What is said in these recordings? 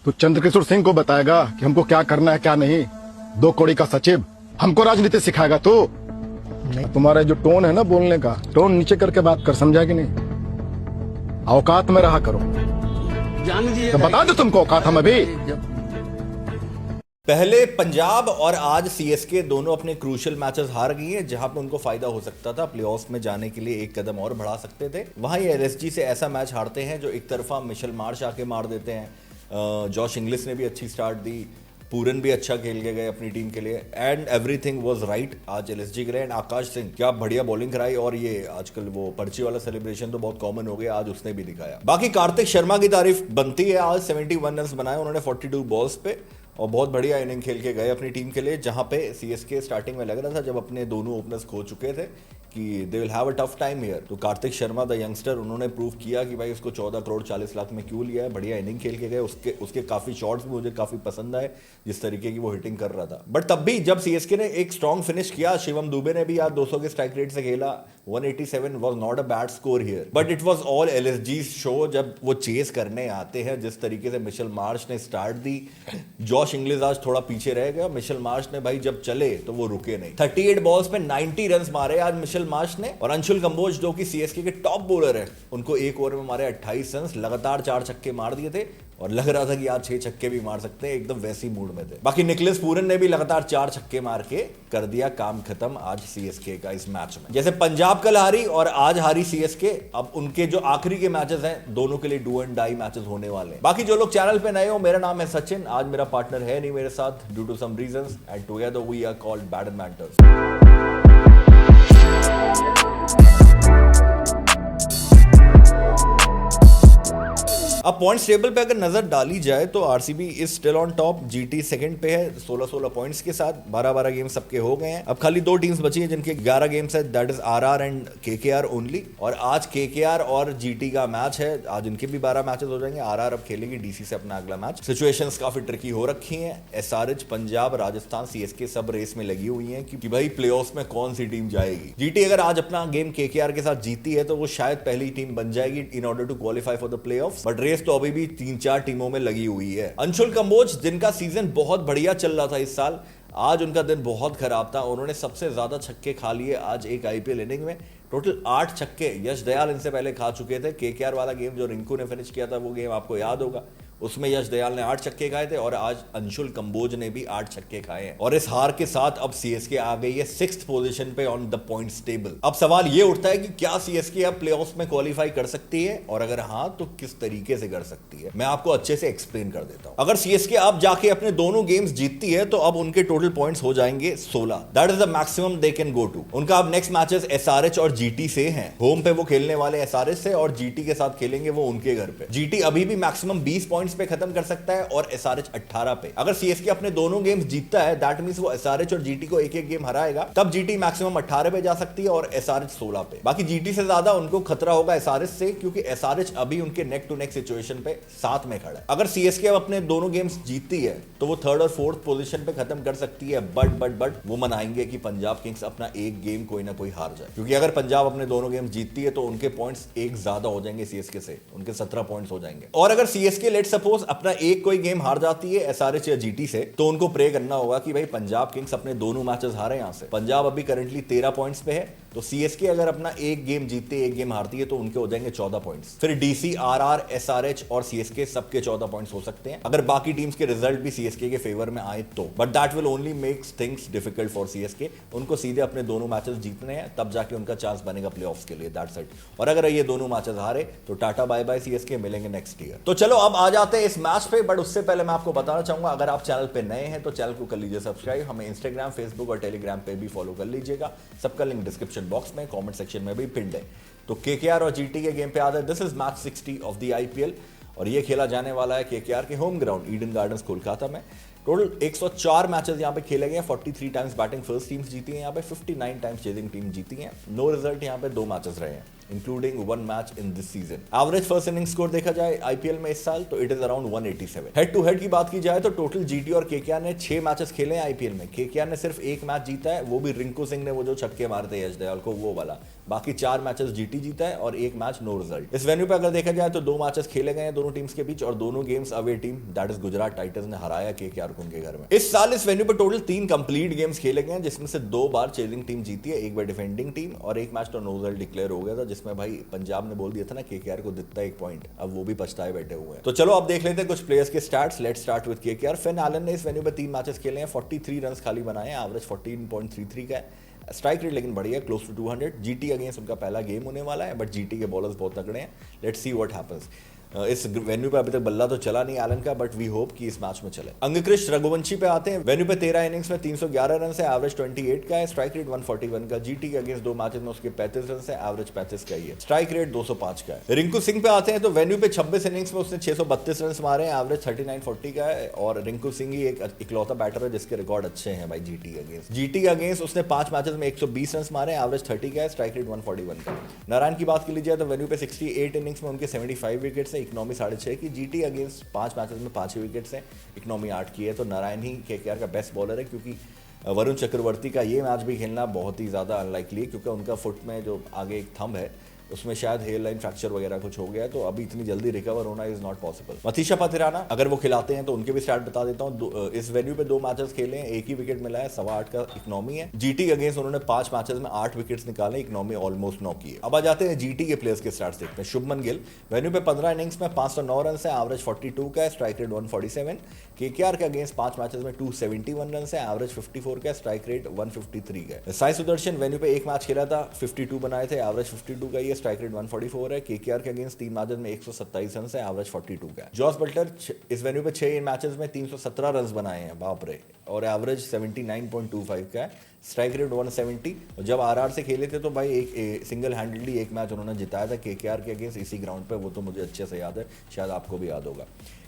तो चंद्रकिशोर सिंह को बताएगा कि हमको क्या करना है क्या नहीं। 2 कौड़ी का सचिव हमको राजनीति सिखाएगा तो तुम्हारा जो टोन है ना बोलने का, टोन नीचे करके बात कर, समझा कि नहीं? औकात में रहा करो। तो बता दो तुमको औकात हम अभी। पहले पंजाब और आज सीएसके दोनों अपने क्रूशियल मैचेस हार गई हैं, जहां पे उनको फायदा हो सकता था, प्लेऑफ्स में जाने के लिए एक कदम और बढ़ा सकते थे। वहीं ये एलएसजी से ऐसा मैच हारते हैं जो एक तरफा मिशेल मार्श आके मार देते हैं। जॉश इंग्लिश ने भी अच्छी स्टार्ट दी, पूरन भी अच्छा खेल के गए अपनी टीम के लिए, एंड एवरीथिंग वाज राइट आज एलएसजी के लिए। एंड आकाश सिंह क्या बढ़िया बॉलिंग कराई, और ये आजकल वो पर्ची वाला सेलिब्रेशन तो बहुत कॉमन हो गया, आज उसने भी दिखाया। बाकी कार्तिक शर्मा की तारीफ बनती है, आज 71 रन बनाए उन्होंने 42 बॉल्स पे, और बहुत बढ़िया इनिंग खेल के गए अपनी टीम के लिए। जहां पे सीएसके स्टार्टिंग में लग रहा था जब अपने दोनों ओपनर्स खो चुके थे कि they will have a tough time here, तो कार्तिक शर्मा द यंगस्टर उन्होंने प्रूव किया कि भाई उसको 14 करोड़ 40 लाख में क्यों लिया है। बढ़िया इनिंग खेल के गए, उसके काफी शॉट्स भी मुझे काफी पसंद आए, जिस तरीके की वो हिटिंग कर रहा था। बट तब भी जब सीएसके ने एक स्ट्रॉन्ग फिनिश किया, शिवम दुबे ने भी आज 200 के स्ट्राइक रेट से खेला, 187 was not a bad score here, but it was all LSG show जब वो चेस करने आते हैं। जिस तरीके से मिशेल मार्श ने स्टार्ट दी, जॉश इंग्लिश आज थोड़ा पीछे रह गया, मिशेल मार्श ने भाई जब चले तो वो रुके नहीं। 38 बॉल्स पे 90 रन मारे आज मिशेल मार्श ने, और अंशुल कंबोज जो कि सीएसके के टॉप बॉलर है, उनको एक ओवर में मारे 28 रन, लगातार 4 छक्के मार दिए थे, और लग रहा था कि आज 6 छक्के भी मार सकते हैं, एकदम वैसी मूड में थे। बाकी निकलेस पूरन ने भी लगातार 4 छक्के मार के कर दिया काम खत्म आज सीएसके का इस मैच में। जैसे पंजाब कल हारी और आज हारी सीएसके, अब उनके जो आखिरी के मैचेस हैं दोनों के लिए डू एंड डाई मैचेस होने वाले हैं। बाकी जो लोग चैनल पे नए हो, मेरा नाम है सचिन, आज मेरा पार्टनर है नहीं मेरे साथ due to some reasons, and together we are called badminton. अब पॉइंट्स टेबल पे अगर नजर डाली जाए तो RCB is still on top, GT second पे है 16-16 पॉइंट्स के साथ, 12-12 गेम सबके हो गए हैं। अब खाली 2 टीम्स बची हैं जिनके 11 गेम्स है, that is RR and KKR only, और आज केकेआर और जीटी का मैच है, आज इनके भी 12 मैचेस हो जाएंगे। आरआर अब खेलेगी डीसी से अपना अगला मैच। सिचुएशंस काफी ट्रिकी हो रखी हैं, एसआरएच, पंजाब, राजस्थान, सीएसके सब रेस में लगी हुई हैं कि भाई प्लेऑफ्स में कौन सी टीम जाएगी। जीटी अगर आज अपना गेम केकेआर के साथ जीती है तो वो शायद पहली टीम बन जाएगी in order to qualify for the playoffs, but race तो अभी भी 3-4 टीमों में लगी हुई है। अंशुल कंबोज जिनका सीजन बहुत बढ़िया चल रहा था इस साल, आज उनका दिन बहुत खराब था, उन्होंने सबसे ज्यादा छक्के खा लिए आज एक आईपीएल इनिंग में, टोटल 8 छक्के। यश दयाल इनसे पहले खा चुके थे। केकेआर वाला गेम जो रिंकू ने फिनिश किया था वो गेम आपको याद होगा, उसमें यश दयाल ने 8 छक्के खाए थे, और आज अंशुल कंबोज ने भी 8 छक्के खाए हैं। और इस हार के साथ अब सीएसके आ गई है 6th पोजीशन पे ऑन द पॉइंट्स टेबल। अब सवाल ये उठता है कि क्या सीएसके अब प्लेऑफ्स में क्वालिफाई कर सकती है, और अगर हाँ तो किस तरीके से कर सकती है, मैं आपको अच्छे से एक्सप्लेन कर देता हूं। अगर सीएसके अब जाके अपने दोनों गेम्स जीतती है तो अब उनके टोटल पॉइंट्स हो जाएंगे 16, that is the maximum they can go to. उनका अब नेक्स्ट मैचेस एसआरएच और जीटी से हैं, होम पे वो खेलने वाले एसआरएच से, और जीटी के साथ खेलेंगे वो उनके घर पे। जीटी अभी भी मैक्सिमम 20 पॉइंट्स पे खत्म कर सकता है, और एसआरएच 18 पे। अगर सीएसके अपने दोनों गेम्स जीतता है, दैट मींस वो एसआरएच और जीटी को एक-एक गेम हराएगा, तब जीटी मैक्सिमम 18 पे जा सकती है और एसआरएच 16 पे। बाकी जीटी से ज्यादा उनको खतरा होगा एसआरएच से, क्योंकि एसआरएच अभी उनके नेक टू नेक सिचुएशन पे 7 में खड़ा है। अगर सीएसके अब अपने दोनों गेम्स जीतती है तो वो 3rd और 4th पोजीशन पे खत्म कर सकती है, बट वो मनाएंगे कि पंजाब किंग्स अपना एक गेम कोई ना कोई हार जाए, क्योंकि अगर पंजाब अपने दोनों गेम्स जीतती है तो उनके पॉइंट्स एक ज्यादा हो जाएंगे सीएसके से, उनके 17 पॉइंट्स हो जाएंगे। और अगर सीएसके लेट सपोज अपना एक कोई गेम हार जाती है एसआरएच या जीटी से, तो उनको प्रे करना होगा कि भाई पंजाब किंग्स अपने दोनों मैचेस हारे। यहां से पंजाब अभी करंटली 13 पॉइंट्स पे है, तो सीएसके अगर अपना एक गेम जीतते एक गेम हारती है तो उनके हो जाएंगे 14 पॉइंट्स। फिर डीसी, आरआर, एसआरएच और सीएसके सबके 14 पॉइंट्स हो सकते हैं अगर बाकी टीम्स के रिजल्ट भी सीएसके के फेवर में आए तो, but that will only makes things difficult for CSK. उनको सीधे अपने दोनों मैचेस जीतने हैं, तब जाके उनका चांस बनेगा प्लेऑफ्स के लिए, दैट्स इट। और अगर ये दोनों मैचेस हारे तो टाटा बाय बाय सीएसके, मिलेंगे नेक्स्ट ईयर। तो चलो अब आ जाते हैं इस मैच पे, बट उससे पहले मैं आपको बताना चाहूंगा, अगर आप चैनल पे नए हैं तो चैनल को कर लीजिए सब्सक्राइब, हमें इंस्टाग्राम, फेसबुक और टेलीग्राम पे भी फॉलो कर लीजिएगा, सबका लिंक डिस्क्रिप्शन बॉक्स में, कमेंट सेक्शन में भी पिन्ड है। तो केकेआर और जीटी के गेम पे आता है, this is match 60 of the IPL, और ये खेला जाने वाला है केकेआर के home ground Eden gardens Kolkata में। टोटल 104 मैचेस यहाँ पे खेले गए हैं, 43 टाइम्स बैटिंग फर्स्ट टीम्स जीती हैं यहाँ पे, 59 टाइम्स चेजिंग टीम जीती हैं। नो रिजल्ट यहाँ पे 2 मैचेस रहे हैं, including 1 match in this season. Average first inning score देखा जाए आईपीएल में इस साल तो it is around 187। Head to head की बात की जाए तो टोटल जीटी और केकेआर ने 6 मैचेस खेले हैं आईपीएल में। केकेआर ने सिर्फ 1 मैच जीता है, वो भी रिंकू सिंह ने वो जो छक्के मारते यश दयाल को वो वाला, बाकी 4 मैचेस जीटी जीता है और 1 मैच नो रिजल्ट। इस वेन्यू पे अगर देखा जाए तो 2 मैचेस खेले गए हैं दोनों टीम्स के बीच और दोनों games away team that is Gujarat Titans ने हराया केकेआर को उनके घर में। इस साल इस वेन्यू पे टोटल 3 कंप्लीट गेम्स खेले गए हैं जिसमें से 2 बार चेजिंग टीम जीती है, 1 बार डिफेंडिंग टीम और 1 मैच तो नो रिजल्ट डिक्लेयर हो गया था जिसमें भाई पंजाब ने बोल दिया था ना केकेआर को दिखता है 1 पॉइंट, अब वो भी पछताए बैठे हुए हैं। तो चलो अब देख लेते हैं कुछ प्लेयर्स के stats. Let's start with KKR. Finn Allen ने इस वेन्यू पे 3 मैचेस खेले हैं, 43 रन खाली बनाए हैं, एवरेज 14.33 का है, स्ट्राइक रेट लेकिन बढ़िया, क्लोज टू 200। जीटी अगेंस्ट उनका पहला गेम होने वाला है बट जीटी के बॉलर्स बहुत तगड़े हैं। Let's see what happens. इस वेन्यू पे अभी तक बल्ला तो चला नहीं एलन का बट वी होप कि इस मैच में चले। अंगकृष्ट रघुवंशी पे आते हैं। वेन्यू पे 13 इनिंग्स में 311 रन से एवरेज 28 का है, स्ट्राइक रेट 141 का। जीटी के अगेंस्ट 2 मैचेस में उसके 35 रन से एवरेज 35 का ही है, स्ट्राइक रेट 205 का है। रिंकू सिंह पे आते हैं तो वेन्यू पे 26 इनिंग्स में उसने 632 रन मारे हैं, एवरेज 39.40 का है और रिंकू सिंह ही एक इकलौता बैटर है जिसके रिकॉर्ड अच्छे हैं भाई जीटी के अगेंस्ट उसने 5 मैचेस में 120 रन मारे, एवरेज 30 का है, स्ट्राइक रेट 141 का। नारायण की बात की लीजिए तो वेन्यू पे 68 इनिंग्स में उनके 75 विकेट्स है, इकोनॉमी 6.5 की। जीटी अगेंस्ट 5 मैचेस में 5 विकेट्स हैं, इकोनॉमी 8 की है। तो नारायण ही केकेआर का बेस्ट बॉलर है क्योंकि वरुण चक्रवर्ती का ये मैच भी खेलना बहुत ही ज़्यादा अनलाइकली है क्योंकि उनका फुट में जो आगे एक थंब है उसमें शायद हेयर लाइन फ्रैक्चर वगैरह कुछ हो गया तो अभी इतनी जल्दी रिकवर होना is not possible. Matheesha Pathirana अगर वो खिलाते हैं तो उनके भी स्टार्ट बता देता हूँ। इस वेन्यू पे 2 मैचेस खेले हैं, 1 ही विकेट मिला है, 8.25 का इकोनॉमी है। जीटी अगेंस्ट उन्होंने 5 मैचेस में 8 विकेट्स निकाले, इकोनॉमी ऑलमोस्ट 9 की है। अब आ जाते हैं जीटी के प्लेयर्स के स्टार्ट्स देखते हैं। शुभमन गिल वेन्यू पे 15 इनिंग्स में 509 रन से एवरेज 42 का है, स्ट्राइक रेट 147। केकेआर के अगेंस्ट 5 मैचेस में 271 रन से एवरेज 54 का, स्ट्राइक रेट 153 का है। साई सुदर्शन वेन्यू पे 1 मैच खेला था, 52 बनाए थे, एवरेज 52 का ही है, स्ट्राइक रेट 144 है। केकेआर के अगेंस्ट 3 मैचेस में 127 रन से एवरेज 42 का है। जॉस बटलर इस वेन्यू पे 6 मैचेस में 317 रन बनाए हैं, बाप रे, और एवरेज 79.25 का है, स्ट्राइक रेट 170। जब आरआर से खेले थे तो भाई एक सिंगल हैंडली 1 मैच उन्होंने जिताया था केकेआर के अगेंस्ट इसी ग्राउंड पे, वो तो मुझे अच्छे से याद है, शायद आपको भी याद होगा।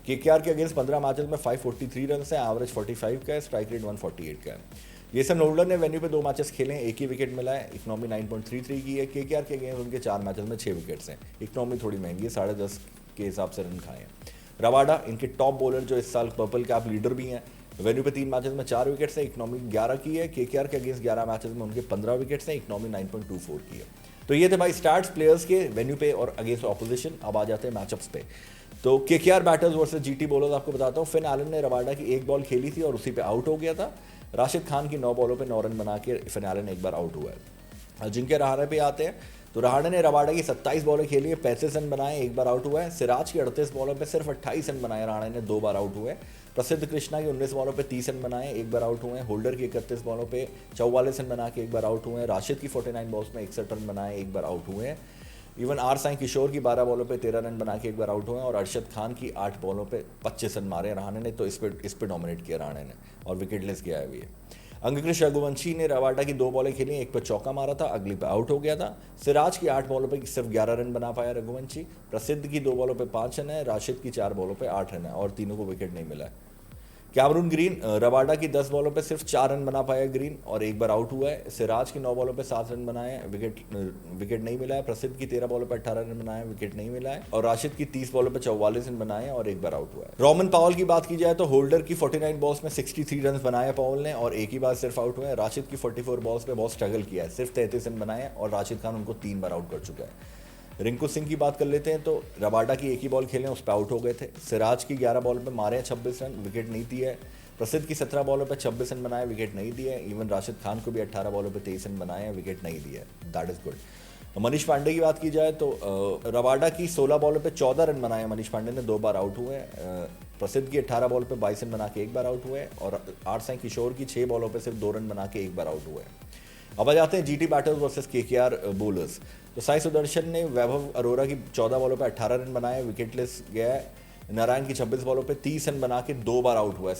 केकेआर के अगेंस्ट 15 मैचेस में 543 रन से एवरेज 45 का है, स्ट्राइक रेट 148 का है। जेसन होल्डर ने वेन्यू पे 2 मैचेस खेले हैं, 1 ही विकेट मिला है, इकोनॉमी 9.33 की है। केकेआर के अगेंस्ट उनके 4 मैचेस में 6 विकेट्स हैं, इकोनॉमी थोड़ी महंगी है, 10.5 के हिसाब से रन खाए हैं। रवाडा इनके टॉप बॉलर जो इस साल पर्पल कैप लीडर भी हैं, वेन्यू पे 3 मैचेस में 4 विकेट्स हैं, इकोनॉमी 11 की है। केकेआर के अगेंस्ट 11 मैचेस में उनके 15 विकेट्स हैं, इकोनॉमी 9.24 की है। तो ये थे भाई स्टार्ट्स प्लेयर्स के वेन्यू पे और अगेंस्ट ऑपोजिशन। अब आ जाते हैं मैचअप्स पे। तो KKR batters versus GT bowlers आपको बताता हूँ। फिन एलन ने रवाडा की 1 बॉल खेली थी और उसी पे आउट हो गया था। राशिद खान की 9 बॉलों पे 9 रन बना के फिन एलन एक बार आउट हुआ है। जिनके रहाणे पे आते हैं तो रहाणे ने रवाडा की 27 बॉलें खेली है, 35 रन बनाए, 1 बार आउट हुआ है। सिराज की 38 बॉलों पे सिर्फ 28 रन बनाए, रहाणे ने 2 बार आउट हुए हैं। प्रसिद्ध कृष्णा की 19 बॉलों पे 30 रन बनाए, 1 बार आउट हुए हैं। होल्डर की 31 बॉलों पे 44 रन बना के 1 बार आउट हुए हैं। राशिद की 49 बॉल्स में 61 रन बनाए, 1 बार आउट हुए हैं। इवन आर साई किशोर की 12 बॉलों पे 13 रन बना के 1 बार आउट हुए हैं और अरशद खान की 8 बॉलों पे 25 रन मारे रहाणे ने, तो इस पे डोमिनेट किया रहाणे ने और विकेटलेस किया है भी है। अंगकृष्ट रघुवंशी ने रवाडा की 2 बॉलें खेली, 1 पर चौका मारा था, अगली पे आउट हो गया था। सिराज की 8 बॉलों पे सिर्फ 11 रन बना पाया रघुवंशी। प्रसिद्ध की 2 बॉलों पे 5 रन है, राशिद की 4 बॉलों पे 8 रन है और तीनों को विकेट नहीं मिला है। कैमरून ग्रीन रवाडा की 10 बॉलों पे सिर्फ 4 रन बना पाया ग्रीन और 1 बार आउट हुआ है। सिराज की 9 बॉलों पे 7 रन बनाए, विकेट नहीं मिला है। प्रसिद्ध की 13 बॉलों पे 18 रन बनाए, विकेट नहीं मिला है और राशिद की 30 बॉलों पे 44 रन बनाए और 1 बार आउट हुआ है। रोमन पावल की बात की जाए तो होल्डर की 49 बॉल्स में 63 रन बनाए पावल ने और 1 ही बार सिर्फ आउट हुए हैं। राशिद की 44 बॉल्स पे बहुत स्ट्रगल किया है, सिर्फ 33 रन बनाए और राशिद खान उनको 3 बार आउट कर चुका है। रिंकू सिंह की बात कर लेते हैं तो रवाडा की 1 ही बॉल खेले, उस पर आउट हो गए थे। सिराज की 11 बॉल पे मारे 26 रन, विकेट नहीं दी है। प्रसिद्ध की 17 बॉलों पे 26 रन बनाए, विकेट नहीं दिए। इवन राशिद खान को भी 18 बॉलों पे 23 रन बनाए, विकेट नहीं दिए, that is good. Manish Pandey की बात की जाए तो रवाडा की 16 बॉलों पे 14 रन बनाए मनीष पांडे ने, 2 बार आउट हुए। प्रसिद्ध की 18 बॉल पे 22 रन बना के 1 बार आउट हुए और आर साई किशोर की 6 बॉलों पे सिर्फ 2 रन बना के 1 बार आउट हुए। अब आ जाते हैं GT batters versus KKR bowlers. तो साई सुदर्शन ने वैभव अरोरा की 14 बॉलों पे 18 रन बनाए, विकेटलेस गया है। नारायण की 26 बॉलों पे 30 रन बना के 2 बार आउट हुआ है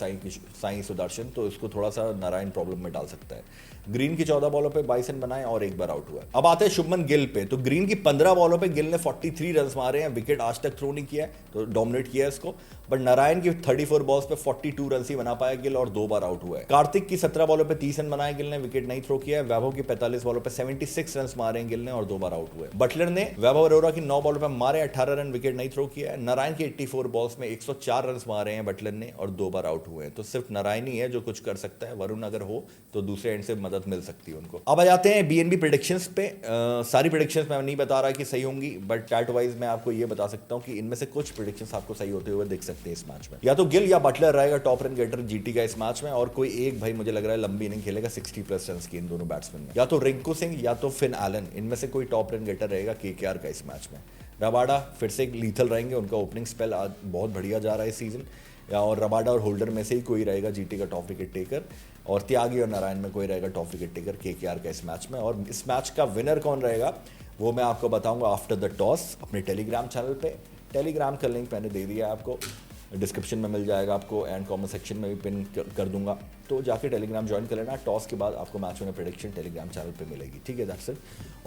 साई सुदर्शन, तो इसको थोड़ा सा नारायण प्रॉब्लम में डाल सकता है। ग्रीन की 14 बॉलों पे 22 रन बनाए और 1 बार आउट हुआ है। अब आते हैं शुभमन गिल पे। तो ग्रीन की 15 बॉलों पे गिल ने 43 रन मारे हैं, विकेट आज तक थ्रो नहीं किया है, तो डोमिनेट किया है इसको। बट नारायण की 34 बॉल्स पे 42 रन ही बना पाया गिल और 2 बार आउट हुआ है। कार्तिक की 17 बॉलों पे 30 रन बनाए गिल ने, विकेट नहीं थ्रो किया है। वैभव की 45 बॉलों पे 76 रन मारे गिल ने और 2 बार आउट हुए। बटलर ने वैभव अरोरा की 9 बॉलों पे मारे 18 रन, विकेट नहीं थ्रो किया है। नारायण की 84 बॉल्स में 104 रन मारे हैं बटलर ने और 2 बार आउट हुए हैं। तो सिर्फ नारायण ही है जो कुछ कर सकता है। वरुण अगर हो तो दूसरे एंड से मदद मिल सकती है उनको। अब आ जाते हैं बीएनबी प्रेडिक्शंस पे। सारी प्रेडिक्शंस मैं नहीं बता रहा कि सही होंगी, बट चैट वाइज मैं आपको ये बता सकता हूँ कि इनमें से कुछ प्रेडिक्शंस आपको सही होते हुए दिख सकते हैं इस मैच में। या तो गिल या बटलर रहेगा टॉप रन गेटर जीटी का इस मैच में, और कोई एक भाई मुझे लग रहा है लंबी इनिंग खेलेगा 60+ रन की इन दोनों बैट्समैन में। या तो रिंकू सिंह या तो फिन एलन, इनमें से कोई टॉप रन गेटर रहेगा केकेआर का इस मैच में। रबाडा फिर से लीथल रहेंगे, उनका ओपनिंग स्पेल आज बहुत बढ़िया जा रहा है इस सीजन। और रबाडा और होल्डर में से ही कोई रहेगा जीटी का टॉप विकेट टेकर, और त्यागी और नारायण में कोई रहेगा टॉप विकेट टेकर केकेआर का इस मैच में। और इस मैच का विनर कौन रहेगा वो मैं आपको बताऊंगा आफ्टर द टॉस अपने टेलीग्राम चैनल पे। टेलीग्राम का लिंक मैंने दे दिया है आपको, डिस्क्रिप्शन में मिल जाएगा आपको, एंड कमेंट सेक्शन में भी पिन कर दूंगा, तो जाके टेलीग्राम ज्वाइन कर लेना। टॉस के बाद आपको मैच में प्रेडिक्शन टेलीग्राम चैनल पे मिलेगी, ठीक है, दैट्स इट।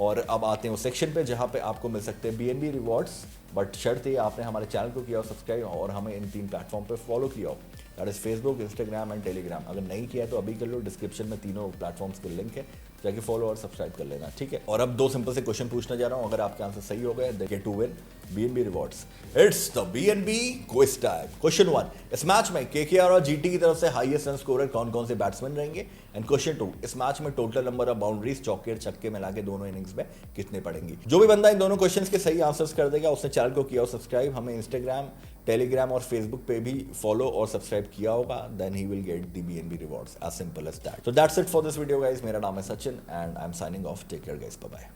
और अब आते हैं उस सेक्शन पे जहाँ पे आपको मिल सकते हैं बीएनबी रिवॉर्ड्स, बट शर्त ये आपने हमारे चैनल को किया हो सब्सक्राइब और हमें इन 3 प्लेटफॉर्म पे फॉलो किया हो, that is Facebook, Instagram and Telegram. अगर नहीं किया है तो अभी कर लो, डिस्क्रिप्शन में तीनों प्लेटफॉर्म्स के लिंक है, जाके फॉलो और सब्सक्राइब कर लेना, ठीक है। और अब 2 सिंपल से क्वेश्चन पूछने जा रहा हूँ, अगर आपके आंसर सही हो गए they get to win BNB rewards. It's the BNB quiz time. Question 1, इस मैच में केकेआर और जीटी की तरफ से हाईएस्ट रन स्कोरर कौन कौन से बैट्समैन रहेंगे। एंड क्वेश्चन 2, इस मैच में टोटल नंबर ऑफ बाउंड्रीज चौके और छक्के मिला के दोनों इनिंग्स में कितने पड़ेंगी। जो भी बंदा इन दोनों क्वेश्चंस के सही आंसर्स कर देगा उसने चैनल को किया हो सब्सक्राइब, हमें इंस्टाग्राम, टेलीग्राम और फेसबुक पे भी फॉलो और सब्सक्राइब किया होगा, then he will get the BNB rewards, as simple as that. So that's it for this video guys. मेरा नाम है Sachin and I am signing off. Take care guys, bye bye.